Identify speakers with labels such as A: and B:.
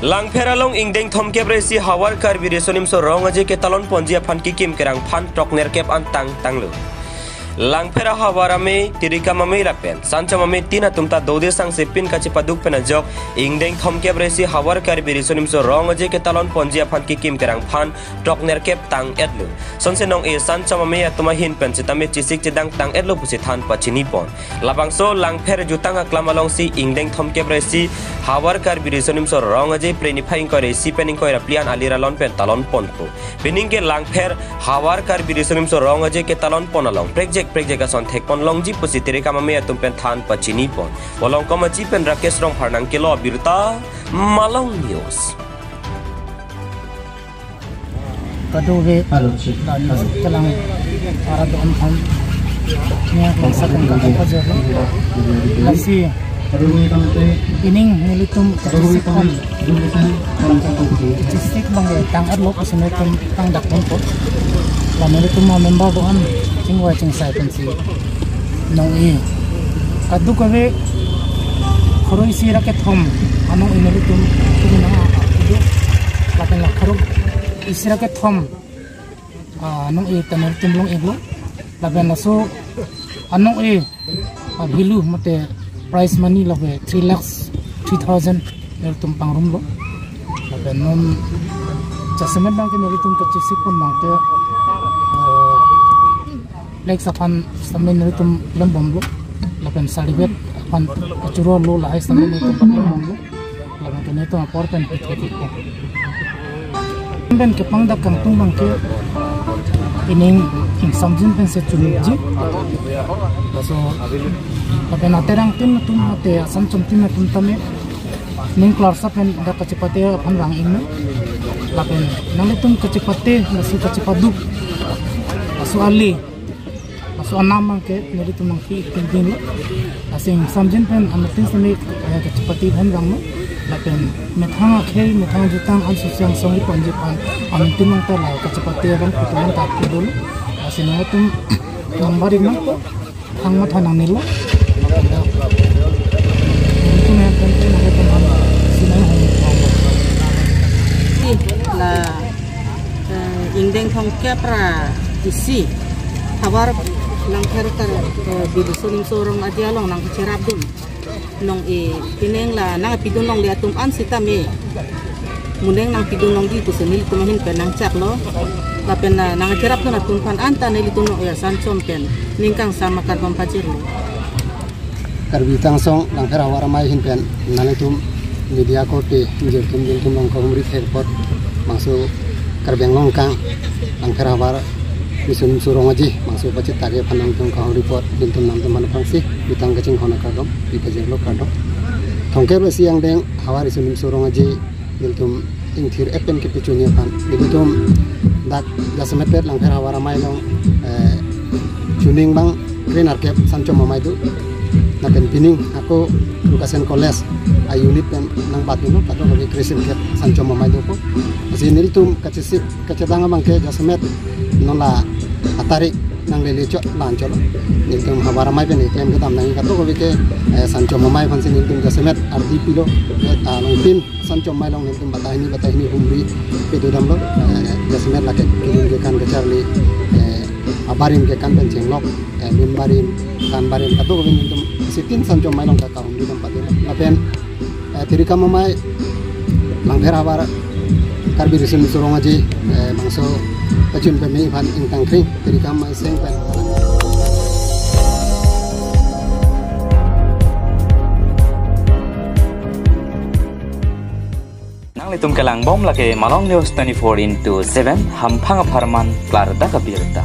A: Langferalong ingdeng thomkep resi hawar kar biresonim so rong aje ke talon ponjia phan kikim kerang phan tok nerkep antang tanglu. Langfera hawarame tirika mame rapen sancha mame tina tumta dode sang sepin kachi paduk pena jok ingdeng thomkep resi hawar kar biresonim so rong aje ke talon ponjia phan kikim kerang phan tok nerkep tang edlu. Sonse nong e sancha mame atuma hin pen sitame chisik chedang tang edlu pusi than pachini pon. Labangso langfer jutang aklamalong si ingdeng thomkep resi hawar kar biresonim so rong aje preni phaing ko resi pening ko raplian alira lon pen talon ponpo. Bening ke langfer hawar kar biresonim so rong aje ke talon ponalong prek son thek pon longji pusi tirika mame atum pen than pachini pon. Bolong komaji pen Rakesh rong pharnang ke lo birta Malong News.
B: Kaduwe kalang para doon kan niya kung sa kung kakapajero lasi ining nilitum katusipon istik bang tang adlo kusunetum tang dakpon po la nilitum mga member doon chingwa ching sai pensi nong i kadu kawe khoro isi raket hom anong inilitum kung na idu lakan lakarog isira ke thom anong e tanor timlong eglo laban naso anong e bilu mate price money labe 3 lakhs 3000 er tum pangrum lo laban non chasemen bang ke neri tum ka chisik pon mangte lek sapan samen neri tum lambom lo laban salibet pan achuro lo la hai samen neri tum lambom lo laban ke neto apor pen pitheti ko ben ke pangda kang tung bang ke ining king samjin pen se chuli ji so papen aterang tin tum ate asam chum tin tum tame ning klar sa pen da kachipate phan rang ing lapen nang tum kachipate nasu kachipadu asu ali asu anam bang ke neri tum ki tin din asing samjin pen amatin sami kachipati phan rang lapen methang akhel methang jutang an susyang songi ponjipan antim mangta la kachapati ran putuan ta pidul asina tum number ina thang ma thanang nilo tum ya pente na tum sina
C: la ingdeng thongkep ra isi hawar langkher tar bidusuning sorong adialong nang cerabdum nong e pineng la nang pidun nong liatum an sitame muneng nang pidun nong di pusenil tumahin penang cak lo lapen nang cerap na tumpan anta neli tuno ya sanchom pen ningkang sama kan pampajir lo
D: karbi tangsong langfer awara mai hin pen nanitum media kote jiltum nong komri airport mangso karbeng longkang langfer awara bisun surong aji mangso pacit tage phanang tung kang report bintum nam teman pangsi bitang kacing khona kadom dipajeng lo kadom thongke besi yang deng hawari sunim surong aji bintum ingthir epen ke pichunya pan bintum dak gasemet lang phera hawara mai long tuning bang green arcap sancho mamai du naken pining aku lukasen college a unit pen nang batu no kato bagi krisen cap sancho mamai du ko asinil tum kacisi kacedanga bang ke gasemet nola atari nang lele cok lanco lo niltum hawara mai pen kem ketam nang kato ko ke sancho mamai fansi niltum gasemet RDP lo long sancho mai long niltum batahini umri pedodam lo gasemet laket kilin ke kan kecarli abarim ke kan penceng lok lim barim kan barim kato ko niltum sitin sancho mai long ka umri tempat lo apen tirika mamai langher hawara karbi risun surong aji mangso pacun pemi van ingkang kring tirika mai seng pen
E: Litum kelang bom lagi Malong News 24/7 hampang aparman klar da kabirta.